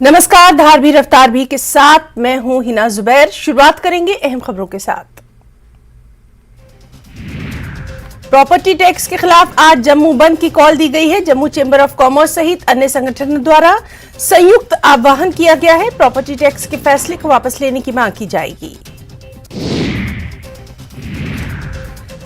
नमस्कार, धार भी रफ्तार भी के साथ मैं हूं हिना जुबैर। शुरुआत करेंगे अहम खबरों के साथ। प्रॉपर्टी टैक्स के खिलाफ आज जम्मू बंद की कॉल दी गई है। जम्मू चैंबर ऑफ कॉमर्स सहित अन्य संगठनों द्वारा संयुक्त आह्वान किया गया है। प्रॉपर्टी टैक्स के फैसले को वापस लेने की मांग की जाएगी।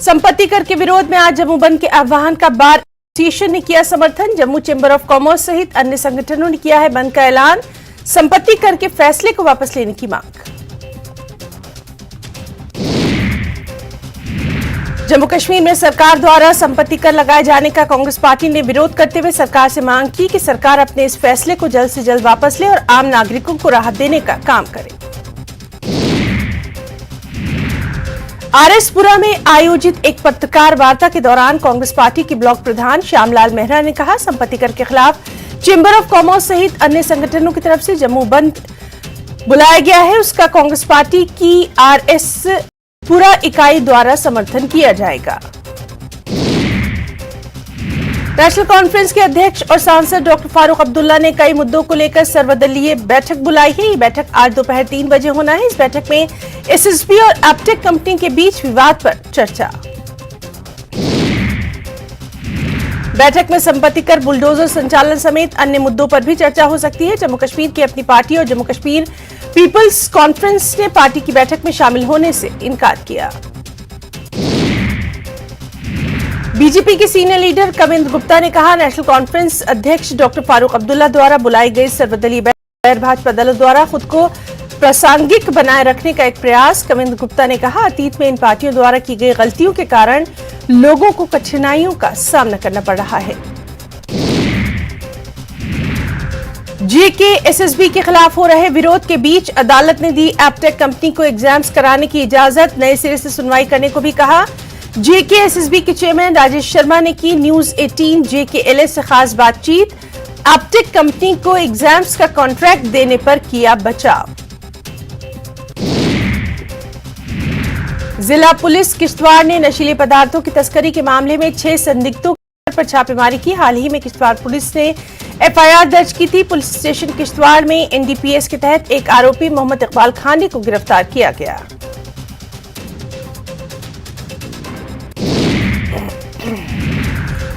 संपत्ति कर के विरोध में आज जम्मू बंद के आह्वान का बार एसोसिएशन ने किया समर्थन। जम्मू चैंबर ऑफ कॉमर्स सहित अन्य संगठनों ने किया है बंद का ऐलान। संपत्ति कर के फैसले को वापस लेने की मांग। जम्मू कश्मीर में सरकार द्वारा संपत्ति कर लगाए जाने का कांग्रेस पार्टी ने विरोध करते हुए सरकार से मांग की कि सरकार अपने इस फैसले को जल्द से जल्द वापस ले और आम नागरिकों को राहत देने का काम करे। आरएसपुरा में आयोजित एक पत्रकार वार्ता के दौरान कांग्रेस पार्टी के ब्लॉक प्रधान श्यामलाल मेहरा ने कहा, संपत्ति कर के खिलाफ चैंबर ऑफ कॉमर्स सहित अन्य संगठनों की तरफ से जम्मू बंद बुलाया गया है, उसका कांग्रेस पार्टी की आरएसपुरा इकाई द्वारा समर्थन किया जाएगा। नेशनल कॉन्फ्रेंस के अध्यक्ष और सांसद डॉक्टर फारूक अब्दुल्ला ने कई मुद्दों को लेकर सर्वदलीय बैठक बुलाई है। ये बैठक आज दोपहर 3 बजे होना है। इस बैठक में एसएसबी और एप्टेक कंपनी के बीच विवाद पर चर्चा। बैठक में संपत्ति कर, बुलडोजर संचालन समेत अन्य मुद्दों पर भी चर्चा हो सकती है। जम्मू कश्मीर की अपनी पार्टी और जम्मू कश्मीर पीपल्स कॉन्फ्रेंस ने पार्टी की बैठक में शामिल होने से इनकार किया। बीजेपी के सीनियर लीडर कविंद्र गुप्ता ने कहा, नेशनल कॉन्फ्रेंस अध्यक्ष डॉक्टर फारूक अब्दुल्ला द्वारा बुलाई गई सर्वदलीय बैठक भाजपा दलों द्वारा खुद को प्रासंगिक बनाए रखने का एक प्रयास। कविंद्र गुप्ता ने कहा, अतीत में इन पार्टियों द्वारा की गई गलतियों के कारण लोगों को कठिनाइयों का सामना करना पड़ रहा है। जेके एसएसबी के खिलाफ हो रहे विरोध के बीच अदालत ने दी एप्टेक कंपनी को एग्जाम्स कराने की इजाजत। नए सिरे से सुनवाई करने को भी कहा। जेके एसएसबी के चेयरमैन राजेश शर्मा ने की न्यूज 18 जेकेएलएस से खास बातचीत। एप्टेक कंपनी को एग्जाम्स का कॉन्ट्रैक्ट देने पर किया बचाव। जिला पुलिस किश्तवाड़ ने नशीले पदार्थों की तस्करी के मामले में 6 संदिग्धों पर छापेमारी की। हाल ही में किश्तवाड़ पुलिस ने एफआईआर दर्ज की थी। पुलिस स्टेशन किश्तवाड़ में एनडीपीएस के तहत एक आरोपी मोहम्मद इकबाल खानी को गिरफ्तार किया गया।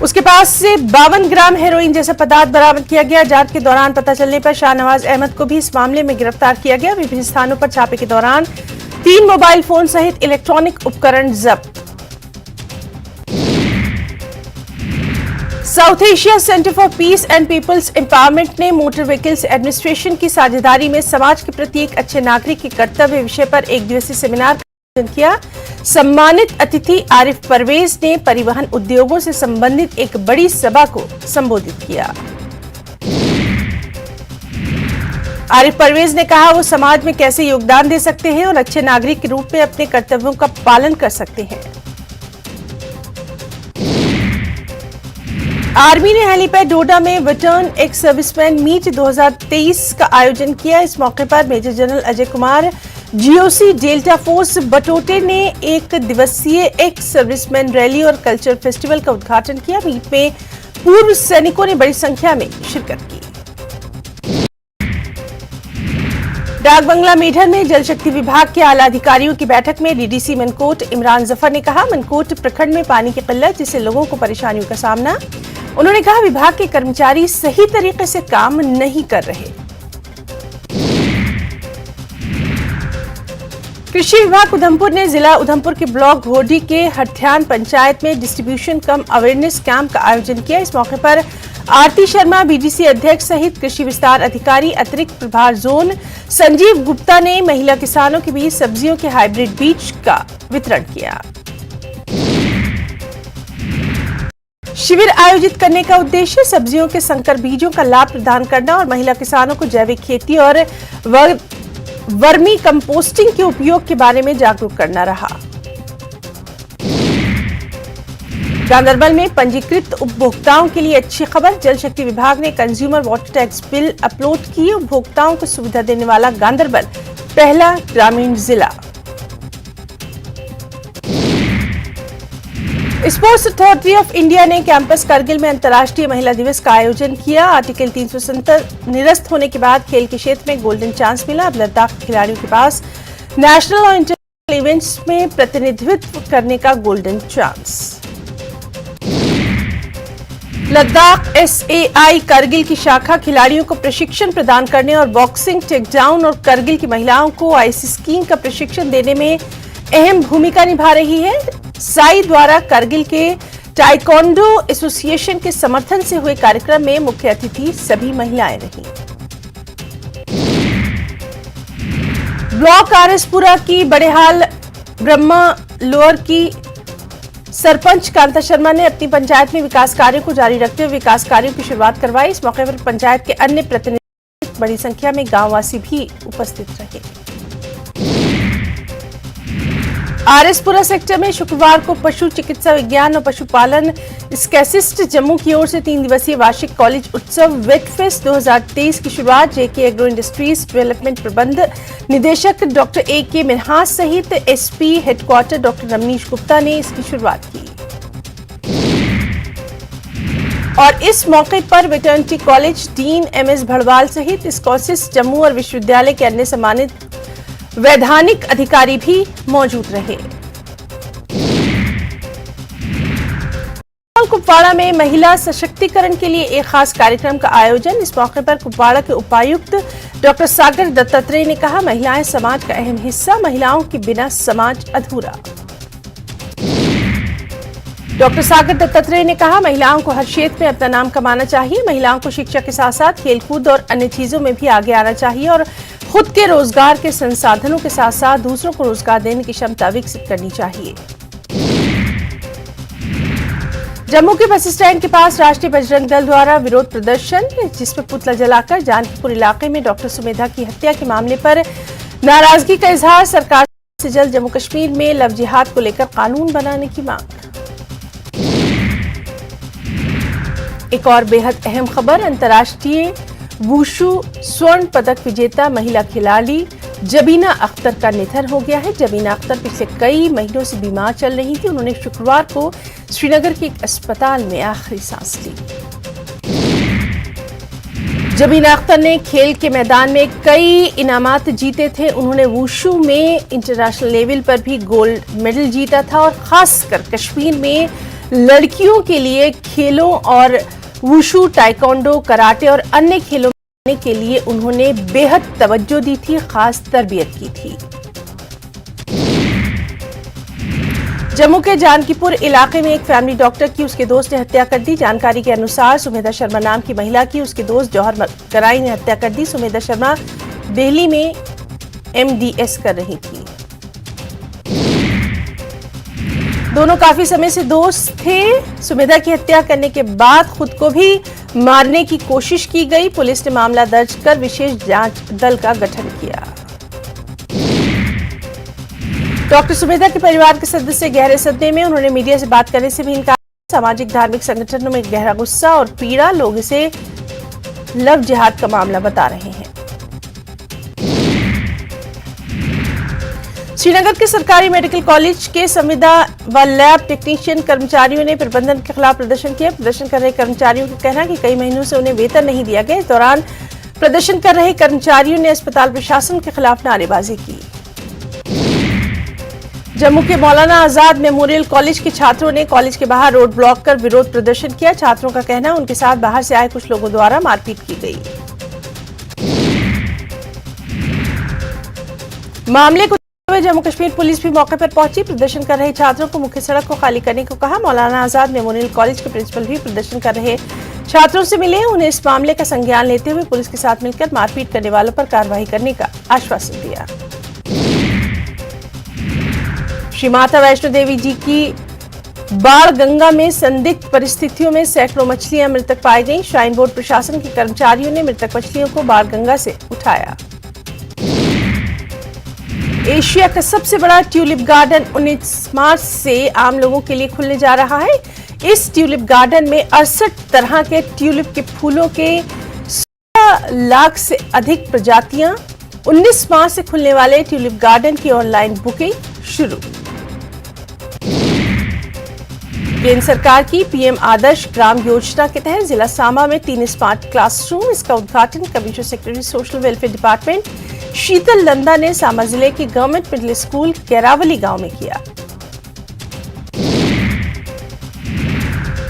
उसके पास से 52 ग्राम हेरोइन जैसा पदार्थ बरामद किया गया। जांच के दौरान पता चलने पर शाहनवाज अहमद को भी इस मामले में गिरफ्तार किया गया। विभिन्न स्थानों पर छापे के दौरान 3 मोबाइल फोन सहित इलेक्ट्रॉनिक उपकरण जब्त। South Asia Centre for Peace and People's Empowerment ने मोटर व्हीकल्स एडमिनिस्ट्रेशन की साझेदारी में समाज के प्रति एक अच्छे नागरिक के कर्तव्य विषय पर एक दिवसीय सेमिनार का आयोजन किया। सम्मानित अतिथि आरिफ परवेज ने परिवहन उद्योगों से संबंधित एक बड़ी सभा को संबोधित किया। आरिफ परवेज ने कहा, वो समाज में कैसे योगदान दे सकते हैं और अच्छे नागरिक के रूप में अपने कर्तव्यों का पालन कर सकते हैं। आर्मी ने हेलीपैड डोडा में वेटरन एक्स सर्विसमैन मीट 2023 का आयोजन किया। इस मौके पर major general Ajay Kumar GOC Delta Force Batote ने एक दिवसीय एक्स सर्विसमैन रैली और कल्चर फेस्टिवल का उद्घाटन किया। मीट में पूर्व सैनिकों ने बड़ी संख्या में शिरकत की। डाक बंगला मेढर में जल शक्ति विभाग के आला अधिकारियों की बैठक में डीडीसी मनकोट इमरान जफर ने कहा, मनकोट प्रखंड में पानी की किल्लत जिससे लोगों को परेशानियों का सामना। उन्होंने कहा, विभाग के कर्मचारी सही तरीके से काम नहीं कर रहे। कृषि विभाग उधमपुर ने जिला उधमपुर के ब्लॉक घोडी के हठ्यान पंचायत में डिस्ट्रीब्यूशन कम अवेयरनेस कैंप का आयोजन किया। इस मौके पर आरती शर्मा बीडीसी अध्यक्ष सहित कृषि विस्तार अधिकारी अतिरिक्त प्रभार जोन संजीव गुप्ता ने महिला किसानों के बीच सब्जियों के हाइब्रिड बीज का वितरण किया। शिविर आयोजित करने का उद्देश्य सब्जियों के संकर बीजों का लाभ प्रदान करना और महिला किसानों को जैविक खेती और वर्मी कंपोस्टिंग के उपयोग के बारे में जागरूक करना रहा। गांधरबल में पंजीकृत उपभोक्ताओं के लिए अच्छी खबर। जल शक्ति विभाग ने consumer water tax bill upload की। उपभोक्ताओं को सुविधा देने वाला गांधरबल पहला ग्रामीण जिला। स्पोर्ट्स अथॉरिटी ऑफ इंडिया ने कैंपस करगिल में अंतर्राष्ट्रीय महिला दिवस का आयोजन किया। आर्टिकल 370 निरस्त होने के बाद खेल के क्षेत्र में गोल्डन चांस मिला। अब लद्दाख के खिलाड़ियों के पास नेशनल और इंटरनेशनल इवेंट्स में प्रतिनिधित्व करने का golden chance. Ladakh SAI Kargil की शाखा खिलाड़ियों को प्रशिक्षण प्रदान करने और बॉक्सिंग, टेकडाउन और करगिल की महिलाओं को आइस स्कीइंग का प्रशिक्षण देने में अहम भूमिका निभा रही है। साई द्वारा करगिल के टाइकोंडो एसोसिएशन के समर्थन से हुए कार्यक्रम में मुख्य अतिथि सभी महिलाएं रहीं। ब्लॉक आरएसपुरा की बड़ेहाल ब्रह्मा लोअर की सरपंच कांता शर्मा ने अपनी पंचायत में विकास कार्यों को जारी रखते हुए विकास कार्यों की शुरुआत करवाई। इस मौके पर पंचायत के अन्य प्रतिनिधि, बड़ी संख्या में गांववासी भी उपस्थित रहे। आरएसपुरा सेक्टर में शुक्रवार को पशु चिकित्सा विज्ञान और पशुपालन स्कैसिस्ट जम्मू की ओर से 3 दिवसीय वार्षिक कॉलेज उत्सव वेट फेस्ट 2023 की शुरुआत जेके एग्रो इंडस्ट्रीज डेवलपमेंट प्रबंध निदेशक डॉक्टर AK मिन्हास सहित SP headquarter doctor Ramnish Gupta ने इसकी शुरुआत की। और इस मौके पर veterinary college dean MS Bhadwal सहित स्कॉसिस जम्मू और विश्वविद्यालय के अन्य सम्मानित वैधानिक अधिकारी भी मौजूद रहे। कुपवाड़ा में महिला सशक्तिकरण के लिए एक खास कार्यक्रम का आयोजन। इस मौके पर कुपवाड़ा के उपायुक्त डॉक्टर सागर दत्तात्रेय ने कहा, महिलाएं समाज का अहम हिस्सा, महिलाओं के बिना समाज अधूरा। डॉक्टर सागर दत्तात्रेय ने कहा, महिलाओं को हर क्षेत्र में अपना नाम कमाना चाहिए। महिलाओं को शिक्षा के साथ साथ खेलकूद और अन्य चीजों में भी आगे आना चाहिए और खुद के रोजगार के संसाधनों के साथ साथ दूसरों को रोजगार देने की क्षमता विकसित करनी चाहिए। जम्मू के बस स्टैंड के पास राष्ट्रीय बजरंग दल द्वारा विरोध प्रदर्शन, जिसमें पुतला जलाकर जानकीपुर इलाके में डॉक्टर सुमेधा की हत्या के मामले पर नाराजगी का इजहार। सरकार से जल्द जम्मू कश्मीर में लव जिहाद को लेकर कानून बनाने की मांग। एक और बेहद अहम खबर, अंतर्राष्ट्रीय वुशु स्वर्ण पदक विजेता महिला खिलाड़ी जबीना अख्तर का निधन हो गया है। जबीना अख्तर पिछले कई महीनों से बीमार चल रही थी। उन्होंने शुक्रवार को श्रीनगर के एक अस्पताल में आखिरी सांस ली। जबीना अख्तर ने खेल के मैदान में कई इनामात जीते थे। उन्होंने वुशु में इंटरनेशनल लेवल पर भी गोल्ड मेडल जीता था और खासकर कश्मीर में लड़कियों के लिए खेलों और वुशु, टाइकोंडो, कराटे और अन्य खेलों के लिए उन्होंने बेहद तवज्जो दी थी, खास तरबियत की थी। जम्मू के जानकीपुर इलाके में एक फैमिली डॉक्टर की उसके दोस्त ने हत्या कर दी। जानकारी के अनुसार सुमेधा शर्मा नाम की महिला की उसके दोस्त जौहर कराई ने हत्या कर दी। सुमेधा शर्मा दिल्ली में MDS कर रही थी। दोनों काफी समय से दोस्त थे। सुमेधा की हत्या करने के बाद खुद को भी मारने की कोशिश की गई। पुलिस ने मामला दर्ज कर विशेष जांच दल का गठन किया। डॉक्टर सुमेधा के परिवार के सदस्य गहरे सदमे में, उन्होंने मीडिया से बात करने से भी इनकार। सामाजिक धार्मिक संगठनों में गहरा गुस्सा और पीड़ा, लोग इसे लव जिहाद का मामला बता रहे हैं। श्रीनगर के सरकारी मेडिकल कॉलेज के संविदा व लैब टेक्नीशियन कर्मचारियों ने प्रबंधन के खिलाफ प्रदर्शन किया। प्रदर्शन कर रहे कर्मचारियों का कहना है कि कई महीनों से उन्हें वेतन नहीं दिया गया। इस दौरान प्रदर्शन कर रहे कर्मचारियों ने अस्पताल प्रशासन के खिलाफ नारेबाजी की। जम्मू के मौलाना आजाद मेमोरियल कॉलेज के छात्रों ने कॉलेज के बाहर रोड ब्लॉक कर विरोध प्रदर्शन किया। छात्रों का कहना है उनके साथ बाहर से आए कुछ लोगों द्वारा मारपीट की गई। मामले को जम्मू कश्मीर पुलिस भी मौके पर पहुंची। प्रदर्शन कर रहे छात्रों को मुख्य सड़क को खाली करने को कहा। मौलाना आजाद मेमोरियल कॉलेज के प्रिंसिपल भी प्रदर्शन कर रहे छात्रों से मिले। उन्हें इस मामले का संज्ञान लेते हुए पुलिस के साथ मिलकर मारपीट करने वालों पर कार्रवाई करने का आश्वासन दिया। श्री माता वैष्णो देवी जी की बाढ़ गंगा में संदिग्ध परिस्थितियों में सैकड़ों मछलियां मृतक पाई गईं। श्राइन बोर्ड प्रशासन के कर्मचारियों ने मृतक मछलियों को बाढ़ गंगा से उठाया। एशिया का सबसे बड़ा ट्यूलिप गार्डन 19 मार्च से आम लोगों के लिए खुलने जा रहा है। इस ट्यूलिप गार्डन में 68 तरह के ट्यूलिप के फूलों के 16 लाख से अधिक प्रजातियां। 19 मार्च से खुलने वाले ट्यूलिप गार्डन की ऑनलाइन बुकिंग शुरू। केंद्र सरकार की पीएम आदर्श ग्राम योजना के तहत जिला सांबा में 3 स्मार्ट क्लासरूम, इसका उद्घाटन commissioner secretary social welfare department Sheetal Nanda ने सांबा जिले के गवर्नमेंट मिडिल स्कूल केरावली गांव में किया।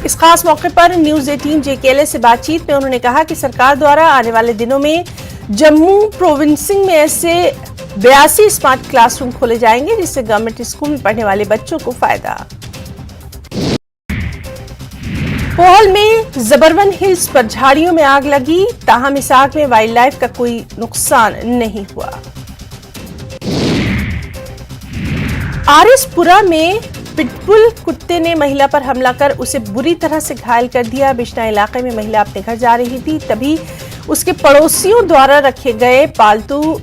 इस खास मौके पर न्यूज 18 जेकेएलएस से बातचीत में उन्होंने कहा कि सरकार द्वारा आने वाले दिनों में जम्मू प्रोविंसिंग में ऐसे 82 स्मार्ट क्लासरूम खोले जाएंगे, जिससे गवर्नमेंट स्कूल में पढ़ने वाले बच्चों को फायदा। पोहल में जबरवन हिल्स पर झाड़ियों में आग लगी, ताहम इस आग में वाइल्ड लाइफ का कोई नुकसान नहीं हुआ। आरएसपुरा में पिटबुल कुत्ते ने महिला पर हमला कर उसे बुरी तरह से घायल कर दिया। बिश्ना इलाके में महिला अपने घर जा रही थी, तभी उसके पड़ोसियों द्वारा रखे गए पालतू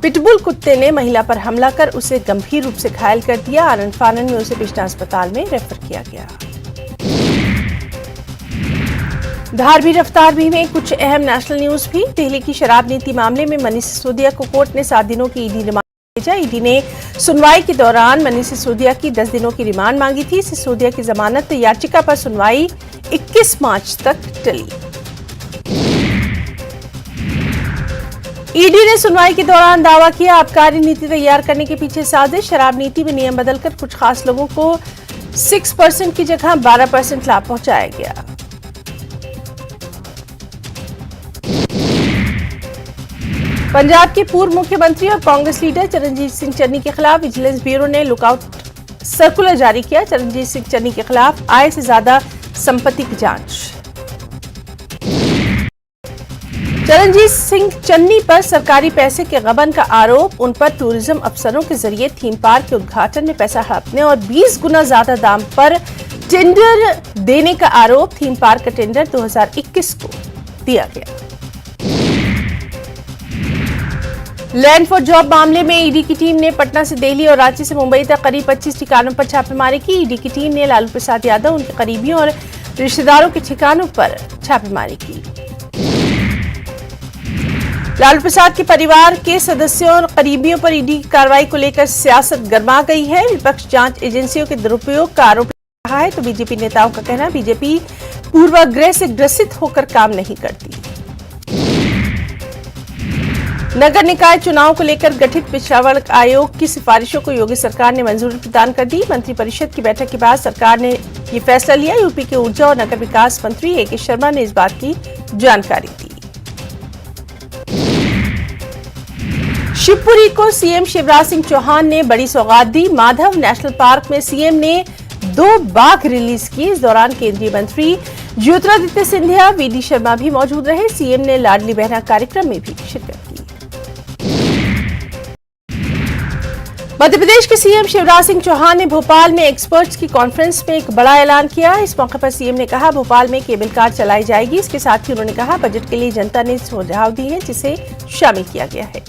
पिटबुल कुत्ते ने महिला पर हमला कर उसे गंभीर रूप से घायल कर दिया। आनंद फानन में उसे बिश्ना अस्पताल में रेफर किया गया। धारवी रफ्तार भी में कुछ अहम नेशनल न्यूज भी। दिल्ली की शराब नीति मामले में मनीष सिसोदिया को कोर्ट ने 7 दिनों की ईडी रिमांड भेजा। ईडी ने सुनवाई के दौरान मनीष सिसोदिया की 10 दिनों की रिमांड मांगी थी। सिसोदिया की जमानत याचिका पर सुनवाई 21 मार्च तक टली। ईडी ने सुनवाई के दौरान दावा किया, आबकारी नीति तैयार करने के पीछे साजिश। शराब नीति में नियम बदलकर कुछ खास लोगों को 6% की जगह 12% लाभ पहुंचाया गया। पंजाब के पूर्व मुख्यमंत्री और कांग्रेस लीडर चरणजीत सिंह चन्नी के खिलाफ विजिलेंस ब्यूरो ने लुकआउट सर्कुलर जारी किया। चरणजीत सिंह चन्नी के खिलाफ आय से ज्यादा संपत्ति की जांच। चरणजीत सिंह चन्नी पर सरकारी पैसे के गबन का आरोप। उन पर टूरिज्म अफसरों के जरिए थीम पार्क के उद्घाटन में पैसा हड़पने और 20 गुना ज्यादा दाम पर टेंडर देने का आरोप। थीम पार्क का टेंडर 2021 को दिया गया। लैंड फॉर जॉब मामले में ईडी की टीम ने पटना से दिल्ली और रांची से मुंबई तक करीब 25 ठिकानों पर छापेमारी की। ईडी की टीम ने लालू प्रसाद यादव, उनके करीबियों और रिश्तेदारों के ठिकानों पर छापेमारी की। लालू प्रसाद के परिवार के सदस्यों और करीबियों पर ईडी की कार्रवाई को लेकर सियासत गर्मा गई है। विपक्ष जांच एजेंसियों के दुरुपयोग का आरोप लगा रहा है, तो बीजेपी नेताओं का कहना, बीजेपी पूर्वाग्रह से ग्रसित होकर काम नहीं करती। नगर निकाय चुनाव को लेकर गठित पिछड़ा वर्ग आयोग की सिफारिशों को योगी सरकार ने मंजूरी प्रदान कर दी। मंत्रिपरिषद की बैठक के बाद सरकार ने ये फैसला लिया। यूपी के ऊर्जा और नगर विकास मंत्री ए.के. शर्मा ने इस बात की जानकारी दी। शिवपुरी को सीएम शिवराज सिंह चौहान ने बड़ी सौगात दी। माधव नेशनल पार्क में सीएम ने 2 बाघ रिलीज किए। इस दौरान केंद्रीय मंत्री ज्योतिरादित्य सिंधिया, वी.डी. शर्मा भी मौजूद रहे। सीएम ने लाडली बहना कार्यक्रम में भी शिरकत की। मध्य प्रदेश के सीएम शिवराज सिंह चौहान ने भोपाल में एक्सपर्ट्स की कॉन्फ्रेंस में एक बड़ा ऐलान किया। इस मौके पर सीएम ने कहा, भोपाल में केबल कार चलाई जाएगी। इसके साथ ही उन्होंने कहा, बजट के लिए जनता ने सुझाव दिए हैं, जिसे शामिल किया गया है।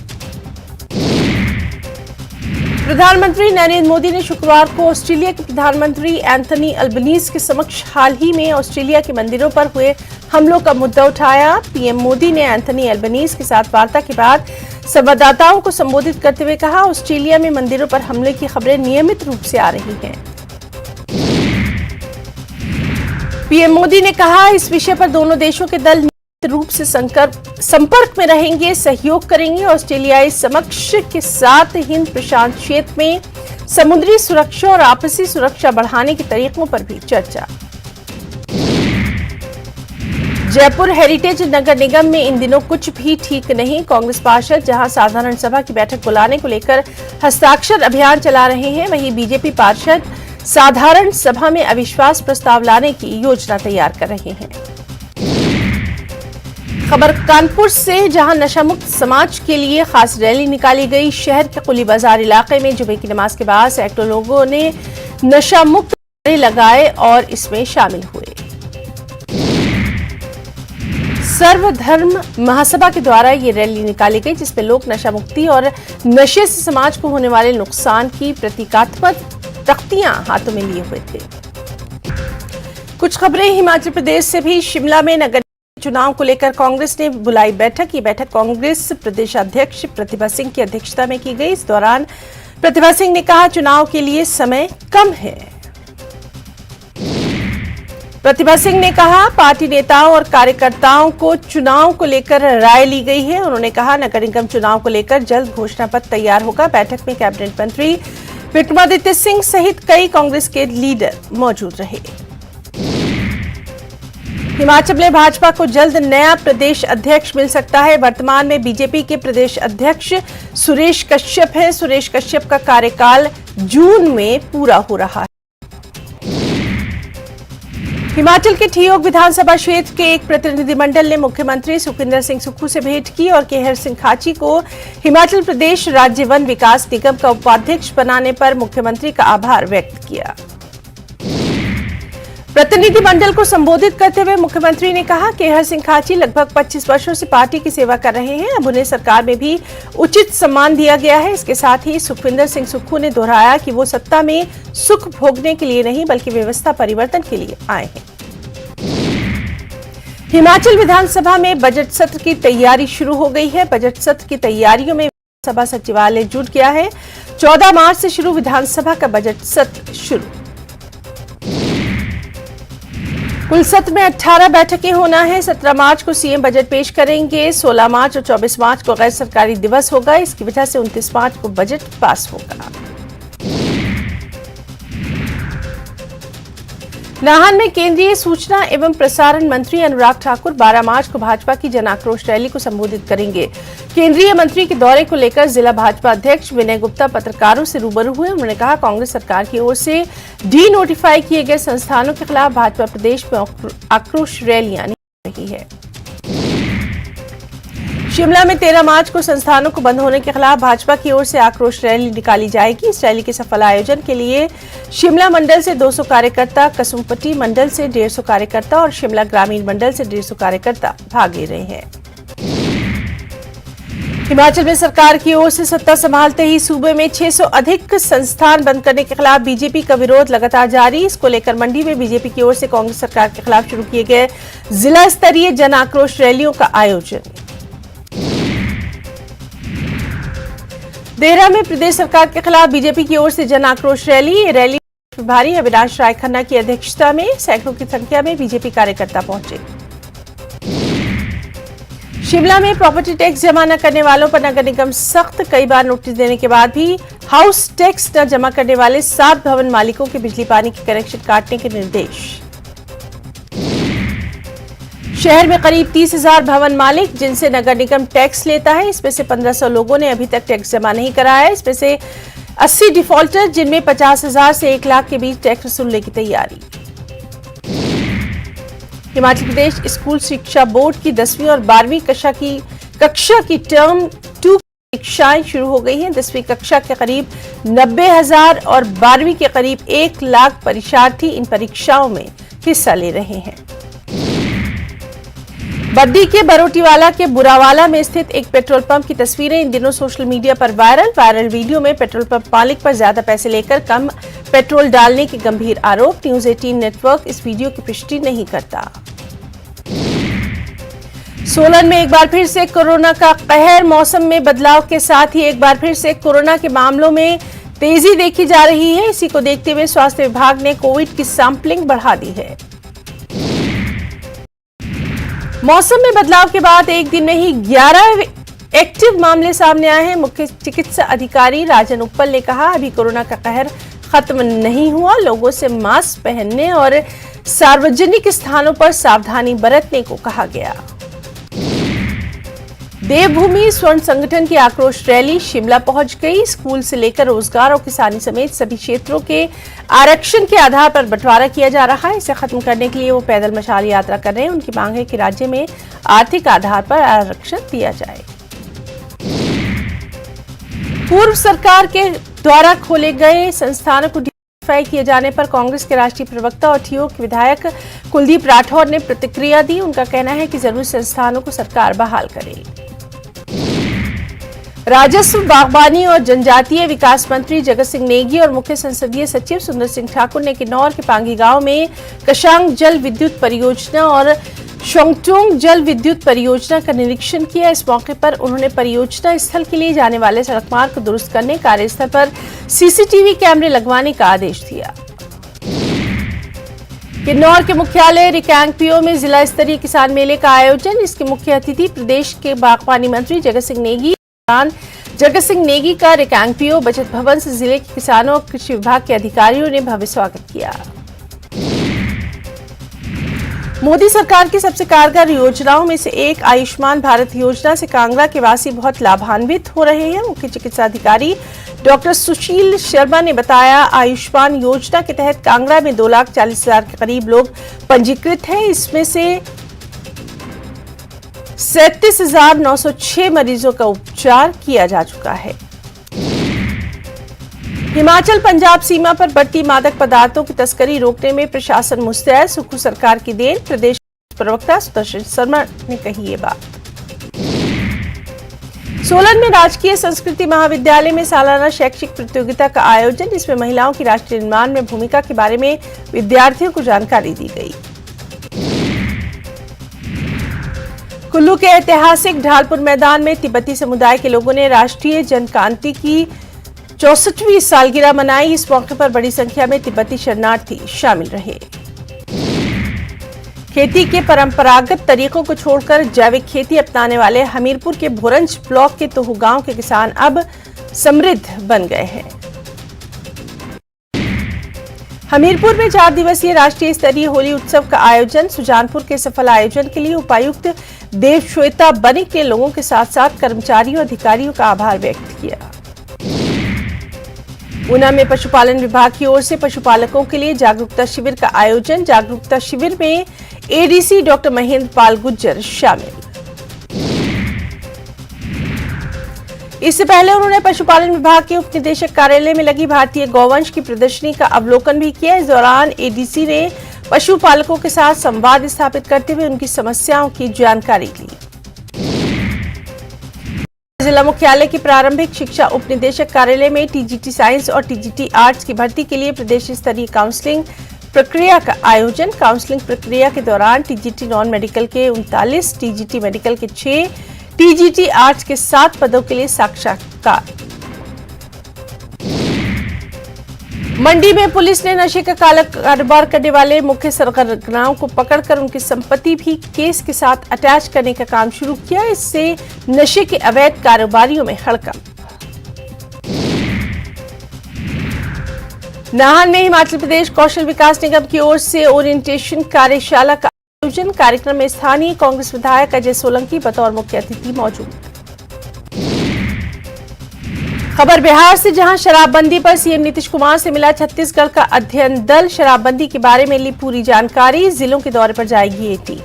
प्रधानमंत्री नरेंद्र मोदी ने शुक्रवार को ऑस्ट्रेलिया के प्रधानमंत्री एंथनी अल्बनीज के समक्ष हाल ही में ऑस्ट्रेलिया के मंदिरों पर हुए हमलों का मुद्दा उठाया। पीएम मोदी ने एंथनी अल्बनीज के साथ वार्ता के बाद संवाददाताओं को संबोधित करते हुए कहा, ऑस्ट्रेलिया में मंदिरों पर हमले की खबरें नियमित रूप से आ रही हैं। पीएम मोदी ने कहा, इस विषय पर दोनों देशों के दल नियमित रूप से संपर्क में रहेंगे, सहयोग करेंगे। ऑस्ट्रेलियाई समक्ष के साथ हिंद प्रशांत क्षेत्र में समुद्री सुरक्षा और आपसी सुरक्षा बढ़ाने के तरीकों पर भी चर्चा। जयपुर हेरिटेज नगर निगम में इन दिनों कुछ भी ठीक नहीं। कांग्रेस पार्षद जहां साधारण सभा की बैठक बुलाने को लेकर हस्ताक्षर अभियान चला रहे हैं, वहीं बीजेपी पार्षद साधारण सभा में अविश्वास प्रस्ताव लाने की योजना तैयार कर रहे हैं। खबर कानपुर से, जहां नशामुक्त समाज के लिए खास रैली निकाली गई। शहर के कुली बाजार इलाके में जुमे की नमाज के बाद सैकड़ों लोगों ने नशामुक्त नारे लगाए और इसमें शामिल हुए। सर्वधर्म महासभा के द्वारा ये रैली निकाली गई, जिसमें लोग नशा मुक्ति और नशे से समाज को होने वाले नुकसान की प्रतीकात्मक तख्तियां हाथों में लिए हुए थे। कुछ खबरें हिमाचल प्रदेश से भी। शिमला में नगर चुनाव को लेकर कांग्रेस ने बुलाई बैठक। ये बैठक कांग्रेस प्रदेशाध्यक्ष प्रतिभा सिंह की अध्यक्षता में की गई। इस दौरान प्रतिभा सिंह ने कहा, चुनाव के लिए समय कम है। प्रतिभा सिंह ने कहा, पार्टी नेताओं और कार्यकर्ताओं को चुनाव को लेकर राय ली गई है। उन्होंने कहा, नगर निगम चुनाव को लेकर जल्द घोषणा पत्र तैयार होगा। बैठक में कैबिनेट मंत्री विक्रमादित्य सिंह सहित कई कांग्रेस के लीडर मौजूद रहे। हिमाचल में भाजपा को जल्द नया प्रदेश अध्यक्ष मिल सकता है। वर्तमान में बीजेपी के प्रदेश अध्यक्ष सुरेश कश्यप है। सुरेश कश्यप का कार्यकाल जून में पूरा हो रहा है। हिमाचल के ठियोग विधानसभा क्षेत्र के एक प्रतिनिधिमंडल ने मुख्यमंत्री सुखविंदर सिंह सुक्खू से भेंट की और केहर सिंह खाची को हिमाचल प्रदेश राज्य वन विकास निगम का उपाध्यक्ष बनाने पर मुख्यमंत्री का आभार व्यक्त किया। प्रतिनिधिमंडल को संबोधित करते हुए मुख्यमंत्री ने कहा, केहर सिंह खाची लगभग 25 वर्षों से पार्टी की सेवा कर रहे हैं। अब उन्हें सरकार में भी उचित सम्मान दिया गया है। इसके साथ ही सुखविंदर सिंह सुक्खू ने दोहराया कि वो सत्ता में सुख भोगने के लिए नहीं बल्कि व्यवस्था परिवर्तन के लिए आए हैं। हिमाचल विधानसभा में बजट सत्र की तैयारी शुरू हो गई है। बजट सत्र की तैयारियों में विधानसभा सचिवालय जुट गया है। 14 मार्च से शुरू विधानसभा का बजट सत्र शुरू। कुल सत्र में 18 बैठकें होना है। 17 मार्च को सीएम बजट पेश करेंगे। 16 मार्च और 24 मार्च को गैर सरकारी दिवस होगा। इसकी वजह से 29 मार्च को बजट पास होगा। नाहन में केंद्रीय सूचना एवं प्रसारण मंत्री अनुराग ठाकुर 12 मार्च को भाजपा की जन आक्रोश रैली को संबोधित करेंगे। केंद्रीय मंत्री के दौरे को लेकर जिला भाजपा अध्यक्ष विनय गुप्ता पत्रकारों से रूबरू हुए। उन्होंने कहा, कांग्रेस सरकार की ओर से डी नोटिफाई किए गए संस्थानों के खिलाफ भाजपा प्रदेश में आक्रोश रैलियां निकाल रही है। शिमला में 13 मार्च को संस्थानों को बंद होने के खिलाफ भाजपा की ओर से आक्रोश रैली निकाली जाएगी। इस रैली के सफल आयोजन के लिए शिमला मंडल से 200 कार्यकर्ता, कसुम्पटी मंडल से 150 कार्यकर्ता और शिमला ग्रामीण मंडल से 150 कार्यकर्ता भाग ले रहे हैं। हिमाचल में सरकार की ओर से सत्ता संभालते ही सूबे में 600 अधिक संस्थान बंद करने के खिलाफ बीजेपी का विरोध लगातार जारी। इसको लेकर मंडी में बीजेपी की ओर से कांग्रेस सरकार के खिलाफ शुरू किए गए जिला स्तरीय जन आक्रोश रैलियों का आयोजन। देहरा में प्रदेश सरकार के खिलाफ बीजेपी की ओर से जन आक्रोश रैली। ये रैली प्रभारी अविनाश राय खन्ना की अध्यक्षता में सैकड़ों की संख्या में बीजेपी कार्यकर्ता पहुंचे। शिमला में प्रॉपर्टी टैक्स जमा न करने वालों पर नगर निगम सख्त। कई बार नोटिस देने के बाद भी हाउस टैक्स न जमा करने वाले 7 भवन मालिकों के बिजली पानी के कनेक्शन काटने के निर्देश। शहर में करीब 30,000 भवन मालिक जिनसे नगर निगम टैक्स लेता है। इसमें से 1500 लोगों ने अभी तक टैक्स जमा नहीं कराया है। इसमें से 80 डिफॉल्टर जिनमें 50,000 से 1 लाख के बीच टैक्स वसूलने की तैयारी। हिमाचल प्रदेश स्कूल शिक्षा बोर्ड की 10वीं और 12वीं कक्षा की टर्म 2 परीक्षाएं शुरू हो गई हैं। 10वीं कक्षा के करीब 90,000 और 12वीं के करीब 1 लाख परीक्षार्थी इन परीक्षाओं में हिस्सा ले रहे हैं। बद्दी के बरोटीवाला के बुरावाला में स्थित एक पेट्रोल पंप की तस्वीरें इन दिनों सोशल मीडिया पर वायरल वीडियो में पेट्रोल पंप मालिक पर ज्यादा पैसे लेकर कम पेट्रोल डालने के गंभीर आरोप। न्यूज 18 नेटवर्क इस वीडियो की पुष्टि नहीं करता। सोलन में एक बार फिर से कोरोना का कहर। मौसम में बदलाव के साथ ही एक बार फिर से कोरोना के मामलों में तेजी देखी जा रही है। इसी को देखते हुए स्वास्थ्य विभाग ने कोविड की सैंपलिंग बढ़ा दी है। मौसम में बदलाव के बाद एक दिन में ही 11 एक्टिव मामले सामने आए हैं। मुख्य चिकित्सा अधिकारी राजन उप्पल ने कहा, अभी कोरोना का कहर खत्म नहीं हुआ। लोगों से मास्क पहनने और सार्वजनिक स्थानों पर सावधानी बरतने को कहा गया। देवभूमि स्वर्ण संगठन की आक्रोश रैली शिमला पहुंच गई। स्कूल से लेकर रोजगार और किसानी समेत सभी क्षेत्रों के आरक्षण के आधार पर बंटवारा किया जा रहा है। इसे खत्म करने के लिए वो पैदल मशाल यात्रा कर रहे हैं। उनकी मांग है कि राज्य में आर्थिक आधार पर आरक्षण दिया जाए। पूर्व सरकार के द्वारा खोले गए संस्थानों को डिनोटिफाई किए जाने पर कांग्रेस के राष्ट्रीय प्रवक्ता और ठियोग के विधायक कुलदीप राठौर ने प्रतिक्रिया दी। उनका कहना है कि जरूरी संस्थानों को सरकार बहाल करे। राजस्व, बागवानी और जनजातीय विकास मंत्री जगत सिंह नेगी और मुख्य संसदीय सचिव सुंदर सिंह ठाकुर ने किन्नौर के पांगी गांव में कशांग जल विद्युत परियोजना और शोंगटोंग जल विद्युत परियोजना का निरीक्षण किया। इस मौके पर उन्होंने परियोजना स्थल के लिए जाने वाले सड़क मार्ग को दुरुस्त करने, कार्यस्थल पर सीसीटीवी कैमरे लगवाने का आदेश दिया। किन्नौर के मुख्यालय रिकांगपिओ में जिला स्तरीय किसान मेले का आयोजन। इसके मुख्य अतिथि प्रदेश के बागवानी मंत्री जगत सिंह नेगी। जगत सिंह नेगी का रिकांगपिओ बचत भवन से जिले के किसानों और कृषि विभाग के अधिकारियों ने भव्य स्वागत किया। मोदी सरकार की सबसे कारगर योजनाओं में से एक आयुष्मान भारत योजना से कांगड़ा के वासी बहुत लाभान्वित हो रहे हैं। मुख्य चिकित्सा अधिकारी डॉक्टर सुशील शर्मा ने बताया, आयुष्मान योजना के तहत कांगड़ा में 2,40,000 के करीब लोग पंजीकृत हैं। इसमें से 37,906 मरीजों का उपचार किया जा चुका है। हिमाचल पंजाब सीमा पर बढ़ती मादक पदार्थों की तस्करी रोकने में प्रशासन मुस्तैद। सुक्खू सरकार की देन, प्रदेश प्रवक्ता सुदर्शन शर्मा ने कही ये बात। सोलन में राजकीय संस्कृति महाविद्यालय में सालाना शैक्षिक प्रतियोगिता का आयोजन। इसमें महिलाओं की राष्ट्र निर्माण में भूमिका के बारे में विद्यार्थियों को जानकारी दी गई। कुल्लू के ऐतिहासिक ढालपुर मैदान में तिब्बती समुदाय के लोगों ने राष्ट्रीय जनक्रांति की 64वीं सालगिरह मनाई। इस मौके पर बड़ी संख्या में तिब्बती शरणार्थी शामिल रहे। खेती के परंपरागत तरीकों को छोड़कर जैविक खेती अपनाने वाले हमीरपुर के भोरंज ब्लॉक के तोहू गांव के किसान अब समृद्ध बन गए हैं। हमीरपुर में 4 दिवसीय राष्ट्रीय स्तरीय होली उत्सव का आयोजन। सुजानपुर के सफल आयोजन के लिए उपायुक्त देवश्वेता बनिक ने लोगों के साथ साथ कर्मचारियों अधिकारियों का आभार व्यक्त किया। ऊना में पशुपालन विभाग की ओर से पशुपालकों के लिए जागरूकता शिविर का आयोजन। जागरूकता शिविर में एडीसी डॉक्टर महेंद्र पाल गुज्जर शामिल। इससे पहले उन्होंने पशुपालन विभाग के उप निदेशक कार्यालय में लगी भारतीय गौवंश की प्रदर्शनी का अवलोकन भी किया। इस दौरान एडीसी ने पशुपालकों के साथ संवाद स्थापित करते हुए उनकी समस्याओं की जानकारी ली। जिला मुख्यालय की प्रारंभिक शिक्षा उप निदेशक कार्यालय में टीजीटी साइंस और टीजीटी आर्ट्स की भर्ती के लिए प्रदेश स्तरीय काउंसलिंग प्रक्रिया का आयोजन। काउंसलिंग प्रक्रिया के दौरान टीजीटी नॉन मेडिकल के 39, टीजीटी मेडिकल के 6, टीजीटी आर्ट्स के 7 पदों के लिए साक्षात्कार। मंडी में पुलिस ने नशे का काला कारोबार करने वाले मुख्य सरगर्मियों को पकड़कर उनकी संपत्ति भी केस के साथ अटैच करने का काम शुरू किया। इससे नशे के अवैध कारोबारियों में हड़कंप। नाहन में हिमाचल प्रदेश कौशल विकास निगम की ओर से ओरिएंटेशन कार्यशाला का आयोजन। कार्यक्रम में स्थानीय कांग्रेस विधायक अजय सोलंकी बतौर मुख्य अतिथि मौजूद। खबर बिहार से, जहां शराबबंदी पर सीएम नीतीश कुमार से मिला छत्तीसगढ़ का अध्ययन दल। शराबबंदी के बारे में ली पूरी जानकारी। जिलों के दौरे पर जाएगी ये टीम।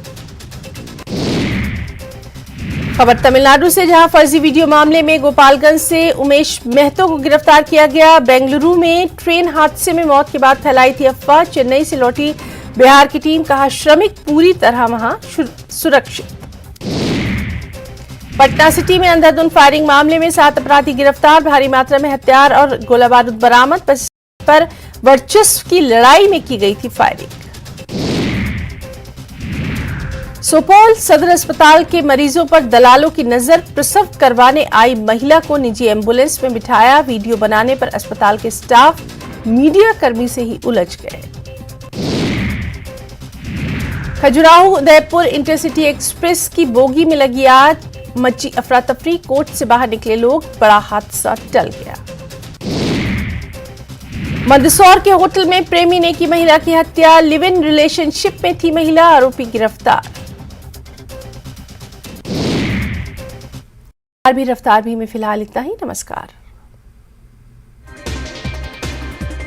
खबर तमिलनाडु से, जहां फर्जी वीडियो मामले में गोपालगंज से उमेश महतो को गिरफ्तार किया गया। बेंगलुरु में ट्रेन हादसे में मौत के बाद फैलाई थी अफवाह। चेन्नई से लौटी बिहार की टीम, कहा श्रमिक पूरी तरह वहां सुरक्षित। पटना सिटी में अंधाधुंध फायरिंग मामले में 7 अपराधी गिरफ्तार। भारी मात्रा में हथियार और गोला बारूद बरामद। पर वर्चस्व की लड़ाई में की गई थी फायरिंग। सुपौल सदर अस्पताल के मरीजों पर दलालों की नजर। प्रसव करवाने आई महिला को निजी एम्बुलेंस में बिठाया। वीडियो बनाने पर अस्पताल के स्टाफ मीडिया कर्मी से ही उलझ गए। खजुराहो उदयपुर इंटरसिटी एक्सप्रेस की बोगी में लगी आग। मची अफरा तफरी। कोच से बाहर निकले लोग, बड़ा हादसा टल गया। मंदसौर के होटल में प्रेमी ने की महिला की हत्या। लिव इन रिलेशनशिप में थी महिला, आरोपी गिरफ्तार। रफ्तार भी में फिलहाल इतना ही। नमस्कार।